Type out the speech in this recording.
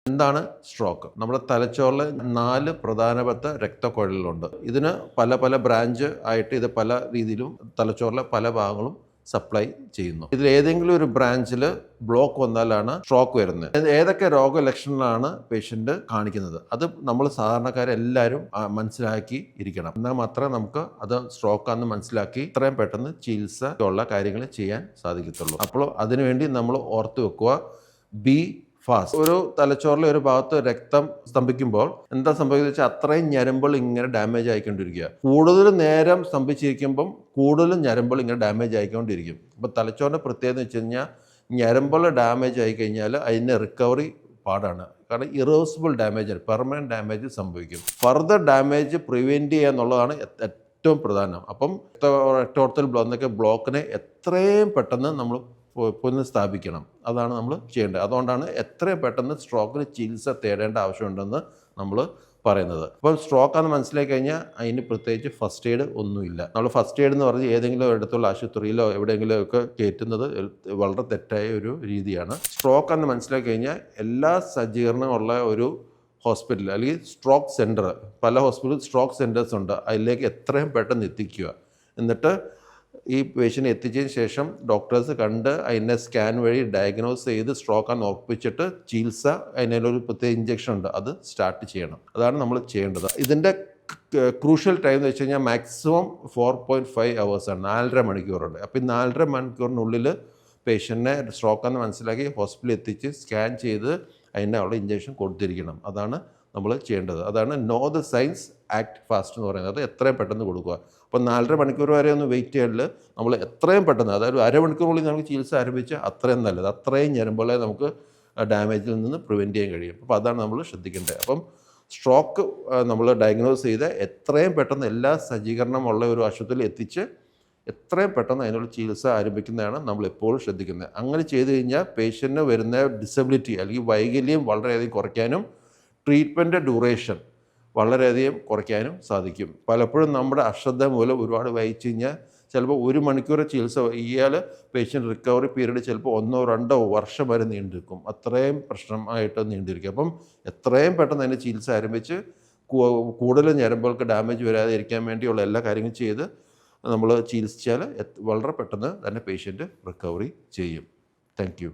എന്താണ് സ്ട്രോക്ക്? നമ്മുടെ തലച്ചോറിൽ 4 പ്രധാനപ്പെട്ട രക്തക്കുഴലുകളുണ്ട്. ഇതിന് പല പല ബ്രാഞ്ച് ആയിട്ട് ഇത് പല രീതിയിലും തലച്ചോറിലെ പല ഭാഗങ്ങളും സപ്ലൈ ചെയ്യുന്നു. ഇതിൽ ഏതെങ്കിലും ഒരു ബ്രാഞ്ചിൽ ബ്ലോക്ക് വന്നാലാണ് സ്ട്രോക്ക് വരുന്നത്. ഏതൊക്കെ രോഗലക്ഷണങ്ങളാണ് പേഷ്യൻ്റ് കാണിക്കുന്നത്, അത് നമ്മൾ സാധാരണക്കാരെല്ലാവരും മനസ്സിലാക്കി ഇരിക്കണം. എന്നാൽ മാത്രമേ നമുക്ക് അത് സ്ട്രോക്കാണെന്ന് മനസ്സിലാക്കി ഇത്രയും പെട്ടെന്ന് ചികിത്സ ഉള്ള കാര്യങ്ങൾ ചെയ്യാൻ സാധിക്കത്തുള്ളൂ. അപ്പോൾ അതിനുവേണ്ടി നമ്മൾ ഓർത്ത് വെക്കുക, ബി ഫാസ്റ്റ്. ഒരു തലച്ചോറിലെ ഒരു ഭാഗത്ത് രക്തം സ്തംഭിക്കുമ്പോൾ എന്താ സംഭവിക്കുന്നത് വെച്ചാൽ അത്രയും ഞരമ്പുകൾ ഇങ്ങനെ ഡാമേജ് ആയിക്കൊണ്ടിരിക്കുക. കൂടുതൽ നേരം സ്തംഭിച്ചിരിക്കുമ്പം കൂടുതലും ഞരമ്പുകൾ ഇങ്ങനെ ഡാമേജ് ആയിക്കൊണ്ടിരിക്കും. അപ്പോൾ തലച്ചോറിൻ്റെ പ്രത്യേകത എന്ന് വെച്ച് കഴിഞ്ഞാൽ ഞരമ്പുകൾ ഡാമേജ് ആയി കഴിഞ്ഞാൽ അതിൻ്റെ റിക്കവറി പാടാണ്. കാരണം ഇറിവേഴ്സിബിൾ ഡാമേജ്, പെർമനൻറ്റ് ഡാമേജ് സംഭവിക്കും. ഫർദർ ഡാമേജ് പ്രിവെൻറ്റ് ചെയ്യുക എന്നുള്ളതാണ് ഏറ്റവും പ്രധാനം. അപ്പം രക്തോട്ടത്തിൽ എന്നൊക്കെ ബ്ലോക്കിനെ എത്രയും പെട്ടെന്ന് നമ്മൾ പുനഃസ്ഥാപിക്കണം. അതാണ് നമ്മൾ ചെയ്യേണ്ടത്. അതുകൊണ്ടാണ് എത്രയും പെട്ടെന്ന് സ്ട്രോക്കിന് ചികിത്സ തേടേണ്ട ആവശ്യമുണ്ടെന്ന് നമ്മൾ പറയുന്നത്. അപ്പോൾ സ്ട്രോക്കാണെന്ന് മനസ്സിലാക്കി കഴിഞ്ഞാൽ അതിന് പ്രത്യേകിച്ച് ഫസ്റ്റ് എയ്ഡ് ഒന്നുമില്ല. നമ്മൾ ഫസ്റ്റ് എയ്ഡ് എന്ന് പറഞ്ഞ് ഏതെങ്കിലും അടുത്തുള്ള ആശുപത്രിയിലോ എവിടെയെങ്കിലും ഒക്കെ കയറ്റുന്നത് വളരെ തെറ്റായ ഒരു രീതിയാണ്. സ്ട്രോക്കാണെന്ന് മനസ്സിലാക്കി കഴിഞ്ഞാൽ എല്ലാ സജ്ജീകരണമുള്ള ഒരു ഹോസ്പിറ്റൽ അല്ലെങ്കിൽ സ്ട്രോക്ക് സെൻറ്റർ, പല ഹോസ്പിറ്റലിൽ സ്ട്രോക്ക് സെൻറ്റേഴ്സ് ഉണ്ട്, അതിലേക്ക് എത്രയും പെട്ടെന്ന് എത്തിക്കുക. എന്നിട്ട് ഈ പേഷ്യൻ്റ് എത്തിച്ചതിന് ശേഷം ഡോക്ടേഴ്സ് കണ്ട് അതിനെ സ്കാൻ വഴി ഡയഗ്നോസ് ചെയ്ത് സ്ട്രോക്കാന്ന് ഉറപ്പിച്ചിട്ട് ചികിത്സ, അതിനൊരു പ്രത്യേക ഇഞ്ചക്ഷൻ ഉണ്ട്, അത് സ്റ്റാർട്ട് ചെയ്യണം. അതാണ് നമ്മൾ ചെയ്യേണ്ടത്. ഇതിൻ്റെ ക്രൂഷ്യൽ ടൈം എന്ന് വെച്ച് കഴിഞ്ഞാൽ മാക്സിമം 4.5 hours-ആണ്, 4.5 മണിക്കൂറുണ്ട്. അപ്പോൾ ഈ 4.5 മണിക്കൂറിനുള്ളിൽ പേഷ്യൻറ്റിനെ സ്ട്രോക്കാന്ന് മനസ്സിലാക്കി ഹോസ്പിറ്റലിൽ എത്തിച്ച് സ്കാൻ ചെയ്ത് അതിൻ്റെ അവിടെ ഇഞ്ചക്ഷൻ കൊടുത്തിരിക്കണം. അതാണ് നമ്മൾ ചെയ്യേണ്ടത്. അതാണ് know the signs act fast എന്ന് പറയുന്നത്. അത് എത്രയും പെട്ടെന്ന് കൊടുക്കുക. അപ്പോൾ 4.5 മണിക്കൂർ വരെ ഒന്ന് വെയിറ്റ് ചെയ്യല്, നമ്മൾ എത്രയും പെട്ടെന്ന്, അതായത് അരമണിക്കൂറുള്ളിൽ നമുക്ക് ചികിത്സ ആരംഭിച്ച് അത്രയും നല്ലത്. അത്രയും ഞരമ്പുകളെ നമുക്ക് ഡാമേജിൽ നിന്ന് പ്രിവെൻറ്റ് ചെയ്യാൻ കഴിയും. അപ്പോൾ അതാണ് നമ്മൾ ശ്രദ്ധിക്കേണ്ടത്. അപ്പം സ്ട്രോക്ക് നമ്മൾ ഡയഗ്നോസ് ചെയ്ത് എത്രയും പെട്ടെന്ന് എല്ലാ സജ്ജീകരണമുള്ള ഒരു ആശുപത്രിയിൽ എത്തിച്ച് എത്രയും പെട്ടെന്ന് അതിനുള്ള ചികിത്സ ആരംഭിക്കുന്നതാണ് നമ്മൾ എപ്പോഴും ശ്രദ്ധിക്കുന്നത്. അങ്ങനെ ചെയ്ത് കഴിഞ്ഞാൽ പേഷ്യൻറ്റിന് വരുന്ന ഡിസബിലിറ്റി അല്ലെങ്കിൽ വൈകല്യം വളരെയധികം കുറയ്ക്കാനും ട്രീറ്റ്മെൻറ്റ് ഡ്യൂറേഷൻ വളരെയധികം കുറയ്ക്കാനും സാധിക്കും. പലപ്പോഴും നമ്മുടെ അശ്രദ്ധ മൂലം ഒരുപാട് വൈകിച്ച് കഴിഞ്ഞാൽ ചിലപ്പോൾ 1 മണിക്കൂർ ചികിത്സ, പേഷ്യൻ്റ് റിക്കവറി പീരീഡ് ചിലപ്പോൾ 1-2 വർഷം വരെ നീണ്ടിരിക്കും. അത്രയും പ്രശ്നമായിട്ട് നീണ്ടിരിക്കും. അപ്പം എത്രയും പെട്ടെന്ന് അതിൻ്റെ ചികിത്സ ആരംഭിച്ച് കൂടുതൽ ഞരമ്പുകൾക്ക് ഡാമേജ് വരാതെ ഇരിക്കാൻ വേണ്ടിയുള്ള എല്ലാ കാര്യങ്ങളും ചെയ്ത് നമ്മൾ ചികിത്സിച്ചാൽ വളരെ പെട്ടെന്ന് തന്നെ പേഷ്യൻ്റ് റിക്കവറി ചെയ്യും. Thank you.